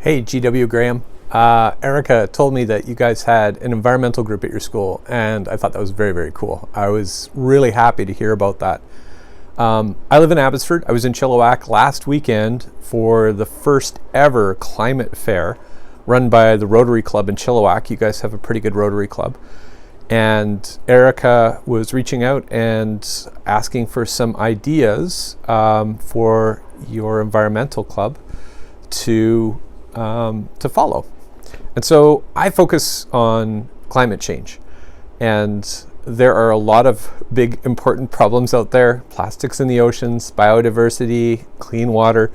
Hey, GW Graham. Erica told me that you guys had an environmental group at your school, and I thought that was very, very cool. I was really happy to hear about that. I live in Abbotsford. I was in Chilliwack last weekend for the first ever climate fair run by the Rotary Club in Chilliwack. You guys have a pretty good Rotary Club. And Erica was reaching out and asking for some ideas for your environmental club to follow. And so I focus on climate change, and there are a lot of big important problems out there: plastics in the oceans, biodiversity, clean water.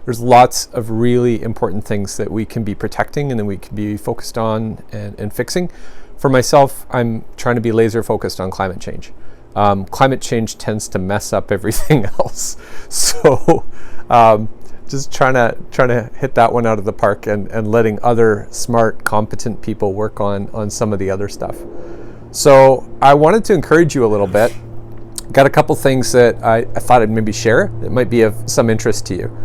There's lots of really important things that we can be protecting and that we can be focused on and fixing. For myself, I'm trying to be laser focused on climate change. Climate change tends to mess up everything else. So just trying to hit that one out of the park and letting other smart, competent people work on some of the other stuff. So I wanted to encourage you a little bit. Got a couple things that I thought I'd maybe share that might be of some interest to you.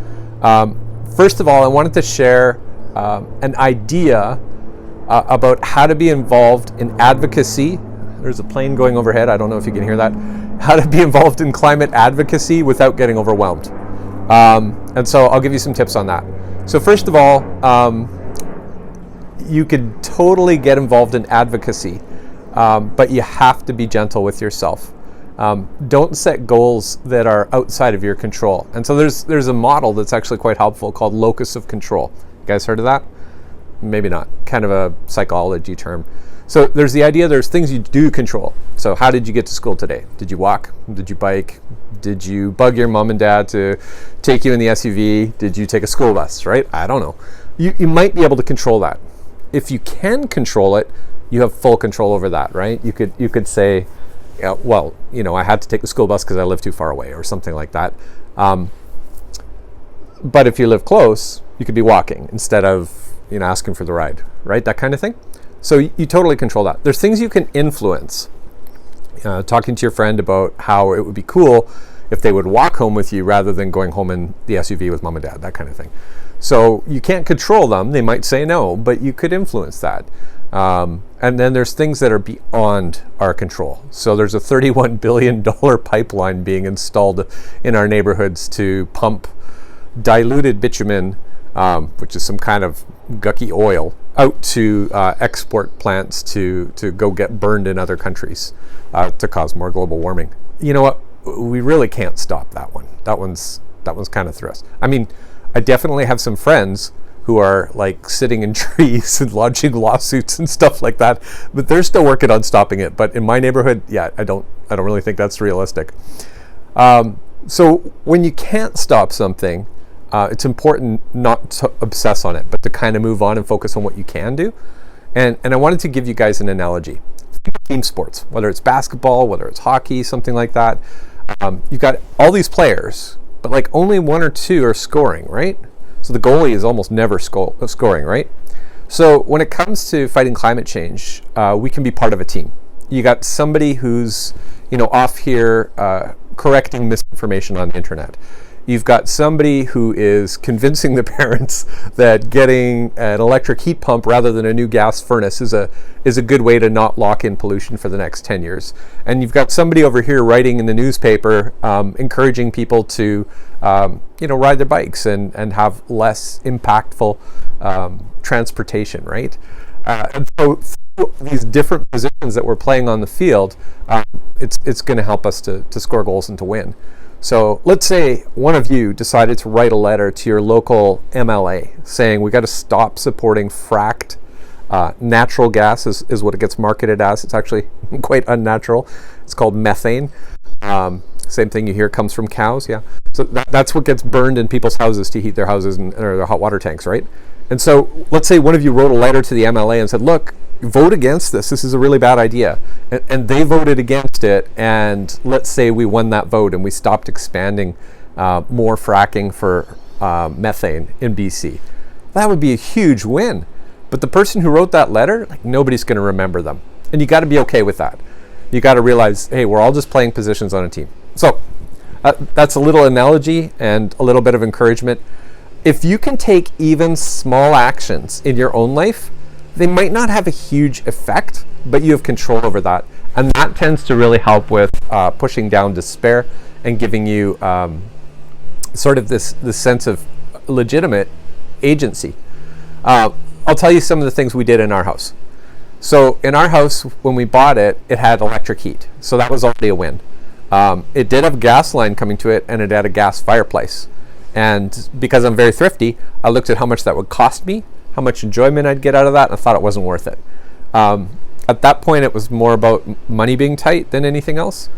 First of all, I wanted to share an idea about how to be involved in advocacy. There's a plane going overhead. I don't know if you can hear that. How to be involved in climate advocacy without getting overwhelmed. And so I'll give you some tips on that. So first of all, you could totally get involved in advocacy, but you have to be gentle with yourself. Don't set goals that are outside of your control. And so there's a model that's actually quite helpful called locus of control. You guys heard of that? Maybe not. Kind of a psychology term. So there's the idea there's things you do control. So how did you get to school today? Did you walk? Did you bike? Did you bug your mom and dad to take you in the SUV? Did you take a school bus, right? I don't know. You might be able to control that. If you can control it, you have full control over that, right? You could say, yeah, well, I had to take the school bus because I live too far away or something like that. But if you live close, you could be walking instead of asking for the ride, right? That kind of thing. So you totally control that. There's things you can influence. Talking to your friend about how it would be cool if they would walk home with you rather than going home in the SUV with mom and dad, that kind of thing. So you can't control them. They might say no, but you could influence that. And then there's things that are beyond our control. So there's a $31 billion pipeline being installed in our neighborhoods to pump diluted bitumen, which is some kind of gucky oil, out to export plants to go get burned in other countries to cause more global warming. You know what? We really can't stop that one. That one's kind of through us. I mean, I definitely have some friends who are like sitting in trees and lodging lawsuits and stuff like that, but they're still working on stopping it. But in my neighborhood, yeah, I don't really think that's realistic. So when you can't stop something, it's important not to obsess on it, but to kind of move on and focus on what you can do. And I wanted to give you guys an analogy. Team sports, whether it's basketball, whether it's hockey, something like that. You've got all these players, but like only one or two are scoring, right? So the goalie is almost never scoring, right? So when it comes to fighting climate change, we can be part of a team. You got somebody who's off here correcting misinformation on the internet. You've got somebody who is convincing the parents that getting an electric heat pump rather than a new gas furnace is a good way to not lock in pollution for the next 10 years. And you've got somebody over here writing in the newspaper, encouraging people to ride their bikes and have less impactful transportation, right? And so through these different positions that we're playing on the field, it's going to help us to score goals and to win. So let's say one of you decided to write a letter to your local MLA saying we got to stop supporting fracked natural gas is what it gets marketed as. It's actually quite unnatural. It's called methane. Same thing you hear comes from cows. Yeah. So that's what gets burned in people's houses to heat their houses or their hot water tanks, right? And so let's say one of you wrote a letter to the MLA and said, look, vote against this. This is a really bad idea. And they voted against it. And let's say we won that vote and we stopped expanding more fracking for methane in BC. That would be a huge win. But the person who wrote that letter, nobody's going to remember them. And you got to be okay with that. You got to realize, hey, we're all just playing positions on a team. So that's a little analogy and a little bit of encouragement. if you can take even small actions in your own life, they might not have a huge effect, but you have control over that. And that tends to really help with pushing down despair and giving you sort of this sense of legitimate agency. I'll tell you some of the things we did in our house. So in our house, when we bought it, it had electric heat. So that was already a win. It did have a gas line coming to it, and it had a gas fireplace. And because I'm very thrifty, I looked at how much that would cost me, how much enjoyment I'd get out of that, and I thought it wasn't worth it. At that point, it was more about money being tight than anything else.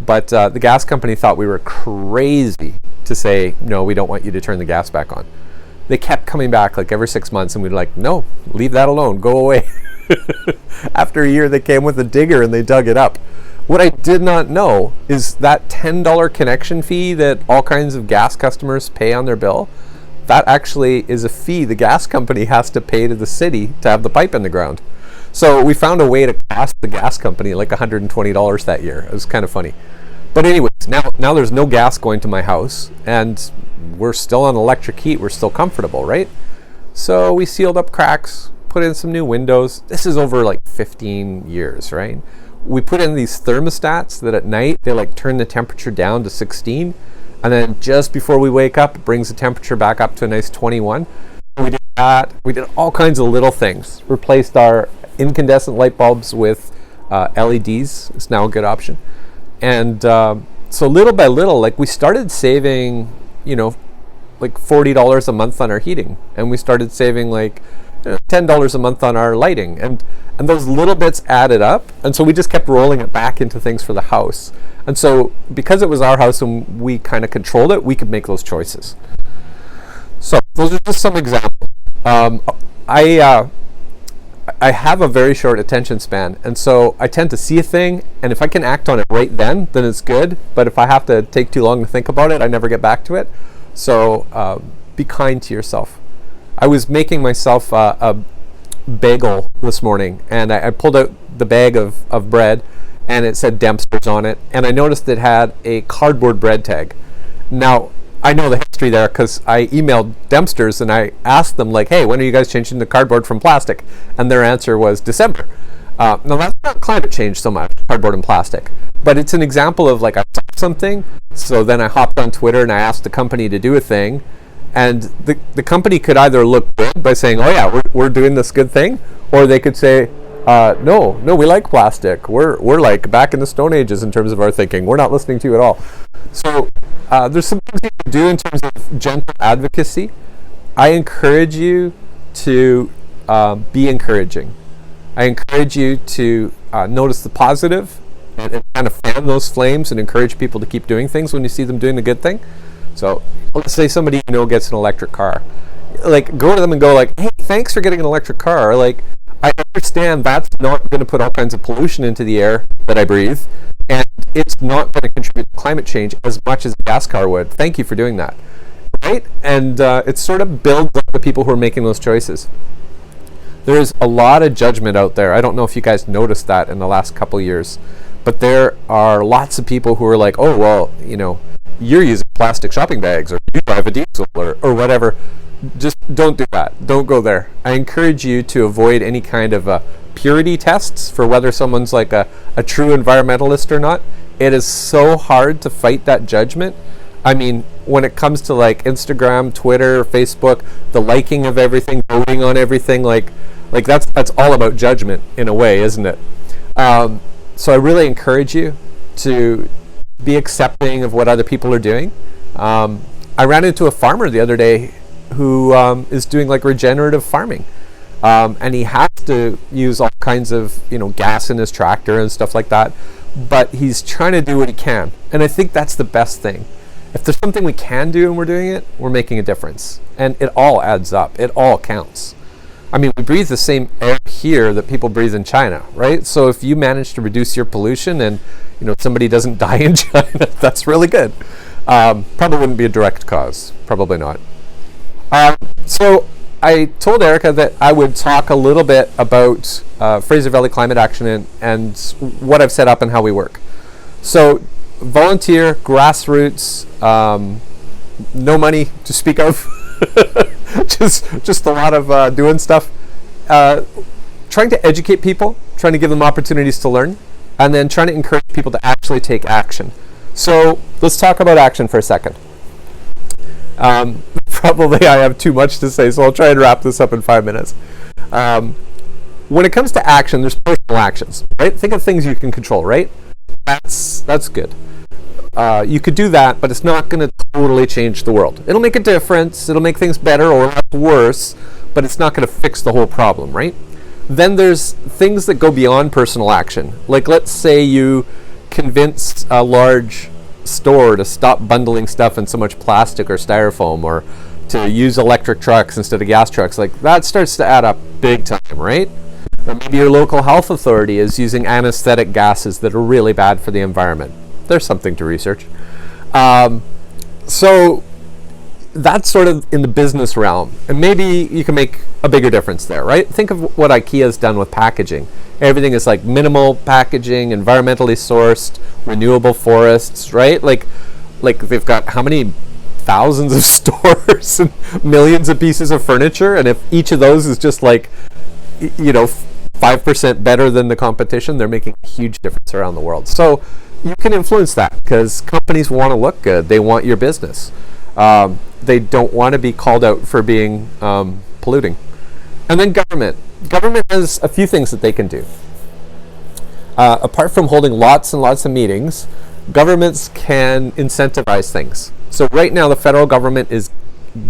But the gas company thought we were crazy to say, no, we don't want you to turn the gas back on. They kept coming back like every 6 months, and we'd like, no, leave that alone, go away. After a year, they came with a digger and they dug it up. What I did not know is that $10 connection fee that all kinds of gas customers pay on their bill, that actually is a fee the gas company has to pay to the city to have the pipe in the ground. So we found a way to cost the gas company like $120 that year. It was kind of funny. But anyways, now there's no gas going to my house, and we're still on electric heat. We're still comfortable, right? So we sealed up cracks, put in some new windows. This is over like 15 years, right? We put in these thermostats that at night, they like turn the temperature down to 16. And then just before we wake up, it brings the temperature back up to a nice 21. We did that. We did all kinds of little things. Replaced our incandescent light bulbs with LEDs. It's now a good option. And so little by little, like we started saving, like $40 a month on our heating. And we started saving like $10 a month on our lighting. And those little bits added up. And so we just kept rolling it back into things for the house. And so because it was our house and we kind of controlled it, we could make those choices. So those are just some examples. I have a very short attention span, and so I tend to see a thing, and if I can act on it right then it's good. But if I have to take too long to think about it, I never get back to it. So be kind to yourself. I was making myself a bagel this morning, and I pulled out the bag of bread, and it said Dempster's on it, and I noticed it had a cardboard bread tag. Now, I know the history there because I emailed Dempster's and I asked them, like, hey, when are you guys changing the cardboard from plastic? And their answer was December. Now, that's not climate change so much, cardboard and plastic, but it's an example of, like, I saw something, so then I hopped on Twitter and I asked the company to do a thing, and the company could either look good by saying, oh yeah, we're doing this good thing, or they could say, no, we like plastic. We're like back in the Stone Ages in terms of our thinking. We're not listening to you at all. So there's some things you can do in terms of gentle advocacy. I encourage you to be encouraging. I encourage you to notice the positive and kind of fan those flames and encourage people to keep doing things when you see them doing the good thing. So let's say somebody gets an electric car. Like, go to them and go like, hey, thanks for getting an electric car. Like, I understand that's not going to put all kinds of pollution into the air that I breathe, and it's not going to contribute to climate change as much as a gas car would. Thank you for doing that, right? And it sort of builds up the people who are making those choices. There's a lot of judgment out there. I don't know if you guys noticed that in the last couple of years, but there are lots of people who are like, oh, well, you're using plastic shopping bags, or you drive a diesel, or whatever. Just don't do that. Don't go there. I encourage you to avoid any kind of purity tests for whether someone's like a true environmentalist or not. It is so hard to fight that judgment. I mean, when it comes to like Instagram, Twitter, Facebook, the liking of everything, voting on everything, like that's all about judgment in a way, isn't it? So I really encourage you to be accepting of what other people are doing. I ran into a farmer the other day who is doing like regenerative farming, and he has to use all kinds of gas in his tractor and stuff like that, but he's trying to do what he can, and I think that's the best thing. If there's something we can do and we're doing it, we're making a difference, and it all adds up. It all counts. I mean, we breathe the same air here that people breathe in China, right? So if you manage to reduce your pollution and somebody doesn't die in China, that's really good. Probably wouldn't be a direct cause, probably not. So I told Erica that I would talk a little bit about Fraser Valley Climate Action and what I've set up and how we work. So volunteer, grassroots, no money to speak of. just a lot of doing stuff, trying to educate people, trying to give them opportunities to learn, and then trying to encourage people to actually take action. So let's talk about action for a second. Probably I have too much to say, so I'll try and wrap this up in 5 minutes. When it comes to action, there's personal actions, right? Think of things you can control, right? That's good. You could do that, but it's not going to totally change the world. It'll make a difference. It'll make things better or worse, but it's not going to fix the whole problem, right? Then there's things that go beyond personal action. Like, let's say you convince a large store to stop bundling stuff in so much plastic or styrofoam, or to use electric trucks instead of gas trucks. Like, that starts to add up big time, right? Or maybe your local health authority is using anesthetic gases that are really bad for the environment. There's something to research. So that's sort of in the business realm, and maybe you can make a bigger difference there, right? Think of what IKEA's done with packaging. Everything is like minimal packaging, environmentally sourced, renewable forests, right? Like they've got how many thousands of stores and millions of pieces of furniture, and if each of those is just like, 5% better than the competition, they're making a huge difference around the world. So you can influence that, because companies want to look good. They want your business. They don't want to be called out for being polluting. And then government. Government has a few things that they can do. Apart from holding lots and lots of meetings, governments can incentivize things. So right now the federal government is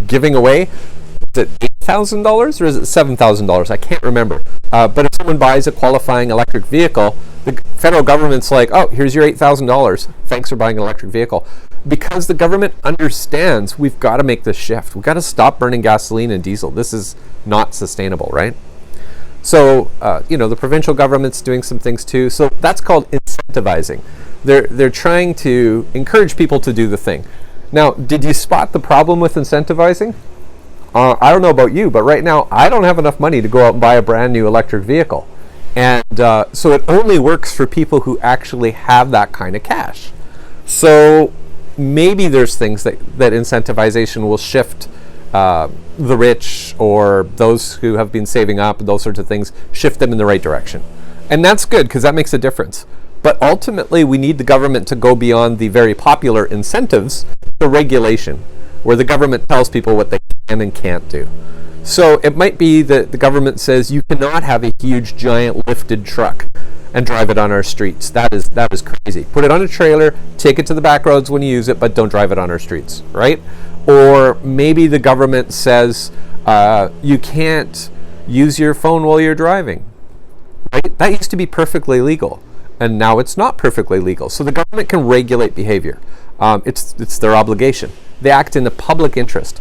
giving away, is it $8,000 or is it $7,000? I can't remember. But if someone buys a qualifying electric vehicle, the federal government's like, oh, here's your $8,000. Thanks for buying an electric vehicle. Because the government understands we've got to make this shift. We've got to stop burning gasoline and diesel. This is not sustainable, right? So, the provincial government's doing some things too. So that's called incentivizing. They're trying to encourage people to do the thing. Now, did you spot the problem with incentivizing? I don't know about you, but right now I don't have enough money to go out and buy a brand new electric vehicle. And so it only works for people who actually have that kind of cash. So maybe there's things that incentivization will shift the rich or those who have been saving up, those sorts of things, shift them in the right direction. And that's good, because that makes a difference. But ultimately, we need the government to go beyond the very popular incentives to regulation, where the government tells people what they can and can't do. So it might be that the government says you cannot have a huge, giant lifted truck and drive it on our streets. That is crazy. Put it on a trailer, take it to the back roads when you use it, but don't drive it on our streets, right? Or maybe the government says you can't use your phone while you're driving, right? That used to be perfectly legal, and now it's not perfectly legal. So the government can regulate behavior. It's their obligation. They act in the public interest.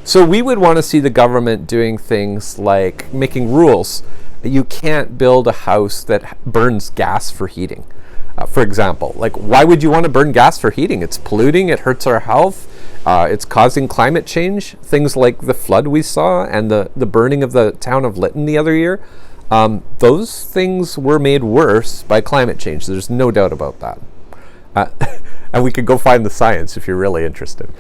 So we would want to see the government doing things like making rules. You can't build a house that burns gas for heating, for example. Like, why would you want to burn gas for heating? It's polluting, it hurts our health, it's causing climate change. Things like the flood we saw and the burning of the town of Lytton the other year, those things were made worse by climate change. There's no doubt about that. And we could go find the science if you're really interested.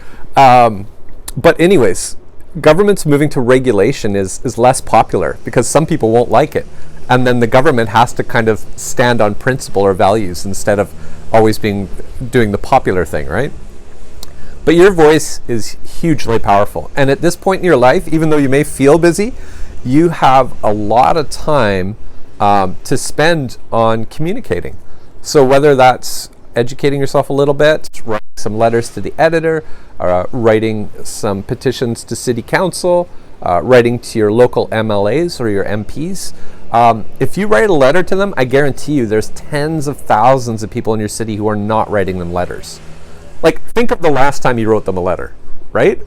But anyways, governments moving to regulation is less popular because some people won't like it. And then the government has to kind of stand on principle or values instead of always doing the popular thing, right? But your voice is hugely powerful. And at this point in your life, even though you may feel busy, you have a lot of time to spend on communicating. So whether that's educating yourself a little bit, writing some letters to the editor, writing some petitions to city council, writing to your local MLAs or your MPs. If you write a letter to them, I guarantee you there's tens of thousands of people in your city who are not writing them letters. Like, think of the last time you wrote them a letter, right?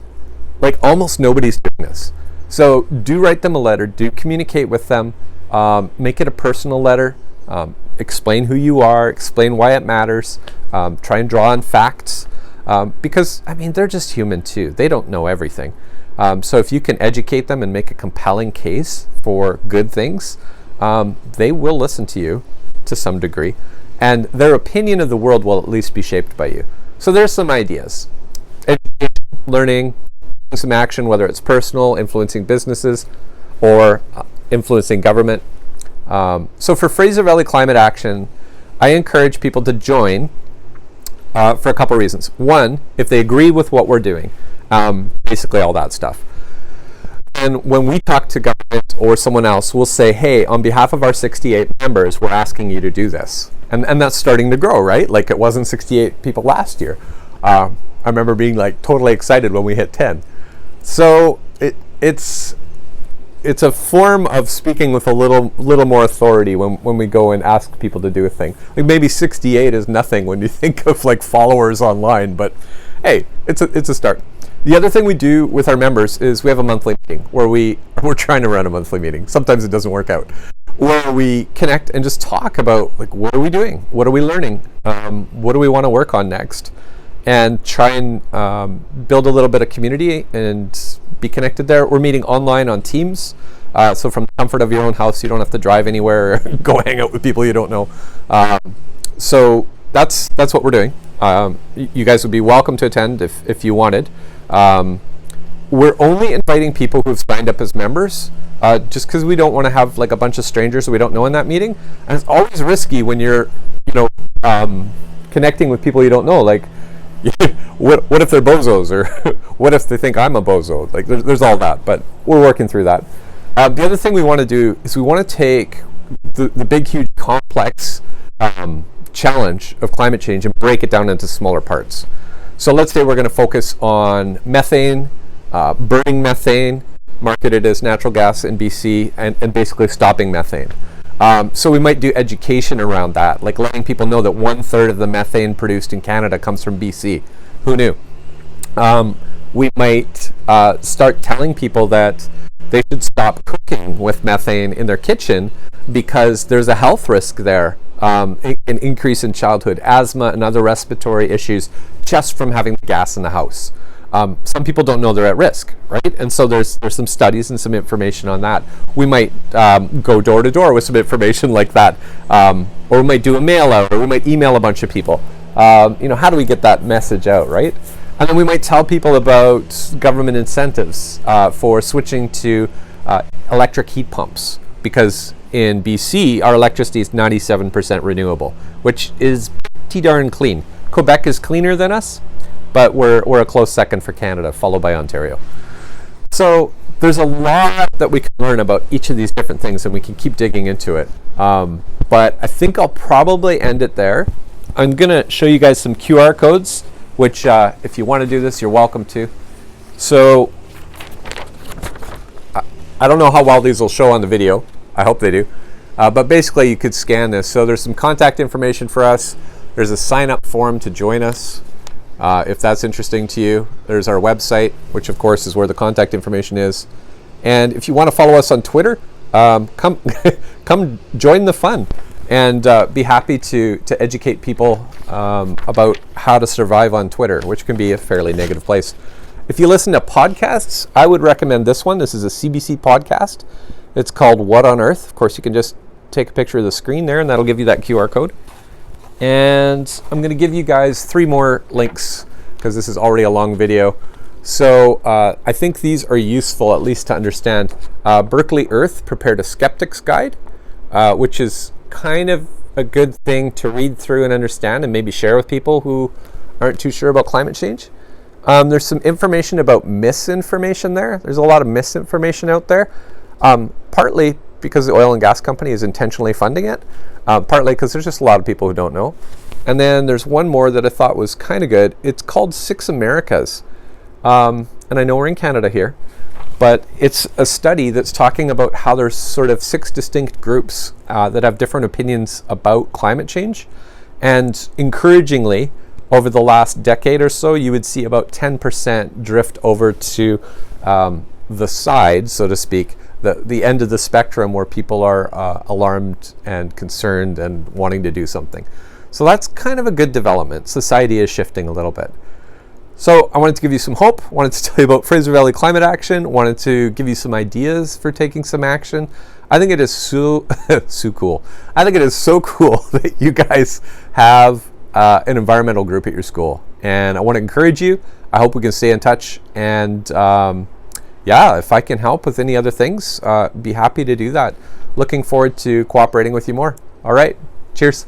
Like, almost nobody's doing this. So do write them a letter, do communicate with them, make it a personal letter, explain who you are, explain why it matters, try and draw on facts, because, I mean, they're just human too. They don't know everything. So if you can educate them and make a compelling case for good things, they will listen to you to some degree, and their opinion of the world will at least be shaped by you. So there's some ideas. Education, learning, some action, whether it's personal, influencing businesses, or influencing government. So for Fraser Valley Climate Action, I encourage people to join for a couple reasons. One, if they agree with what we're doing, basically all that stuff. And when we talk to government or someone else, we'll say, hey, on behalf of our 68 members, we're asking you to do this. And that's starting to grow, right? Like it wasn't 68 people last year. I remember being like totally excited when we hit 10. So it's a form of speaking with a little more authority when we go and ask people to do a thing. Like maybe 68 is nothing when you think of like followers online, but hey, it's a start. The other thing we do with our members is we have a monthly meeting where we're trying to run a monthly meeting. Sometimes it doesn't work out. Where we connect and just talk about like what are we doing? What are we learning? What do we want to work on next? And try and build a little bit of community and be connected there. We're meeting online on Teams. So from the comfort of your own house, you don't have to drive anywhere or go hang out with people you don't know. So that's what we're doing. You guys would be welcome to attend if you wanted. We're only inviting people who've signed up as members, just because we don't want to have like a bunch of strangers that we don't know in that meeting. And it's always risky when you're, connecting with people you don't know. Like, what if they're bozos, or what if they think I'm a bozo? Like, there's all that, but we're working through that. The other thing we want to do is we want to take the big, huge, complex challenge of climate change and break it down into smaller parts. So let's say we're going to focus on methane, burning methane, marketed as natural gas in BC, and basically stopping methane. So we might do education around that, like letting people know that 1/3 of the methane produced in Canada comes from BC. Who knew? We might start telling people that they should stop cooking with methane in their kitchen because there's a health risk there, an increase in childhood asthma and other respiratory issues just from having the gas in the house. Some people don't know they're at risk, right? And so there's some studies and some information on that. We might go door to door with some information like that, or we might do a mail out, or we might email a bunch of people. How do we get that message out, right? And then we might tell people about government incentives for switching to electric heat pumps, because in BC, our electricity is 97% renewable, which is pretty darn clean. Quebec is cleaner than us, but we're a close second for Canada, followed by Ontario. So there's a lot that we can learn about each of these different things, and we can keep digging into it. But I think I'll probably end it there. I'm going to show you guys some QR codes, which if you want to do this, you're welcome to. So I don't know how well these will show on the video. I hope they do. But basically, you could scan this. So there's some contact information for us. There's a sign-up form to join us, if that's interesting to you. There's our website, which of course is where the contact information is. And if you want to follow us on Twitter, come join the fun, and be happy to educate people about how to survive on Twitter, which can be a fairly negative place. If you listen to podcasts, I would recommend this one. This is a CBC podcast. It's called What on Earth. Of course, you can just take a picture of the screen there, and that'll give you that QR code. And I'm going to give you guys 3 more links, because this is already a long video. So I think these are useful, at least to understand. Berkeley Earth prepared a skeptic's guide, which is kind of a good thing to read through and understand, and maybe share with people who aren't too sure about climate change. There's some information about misinformation there. There's a lot of misinformation out there, partly because the oil and gas company is intentionally funding it, partly because there's just a lot of people who don't know. And then there's one more that I thought was kind of good. It's called 6 Americas. And I know we're in Canada here, but it's a study that's talking about how there's sort of 6 distinct groups that have different opinions about climate change. And encouragingly, over the last decade or so, you would see about 10% drift over to the side, so to speak, the end of the spectrum where people are alarmed and concerned and wanting to do something. So that's kind of a good development. Society is shifting a little bit. So I wanted to give you some hope, wanted to tell you about Fraser Valley Climate Action, wanted to give you some ideas for taking some action. I think it is so cool. I think it is so cool that you guys have an environmental group at your school. And I want to encourage you. I hope we can stay in touch. And yeah, if I can help with any other things, be happy to do that. Looking forward to cooperating with you more. All right. Cheers.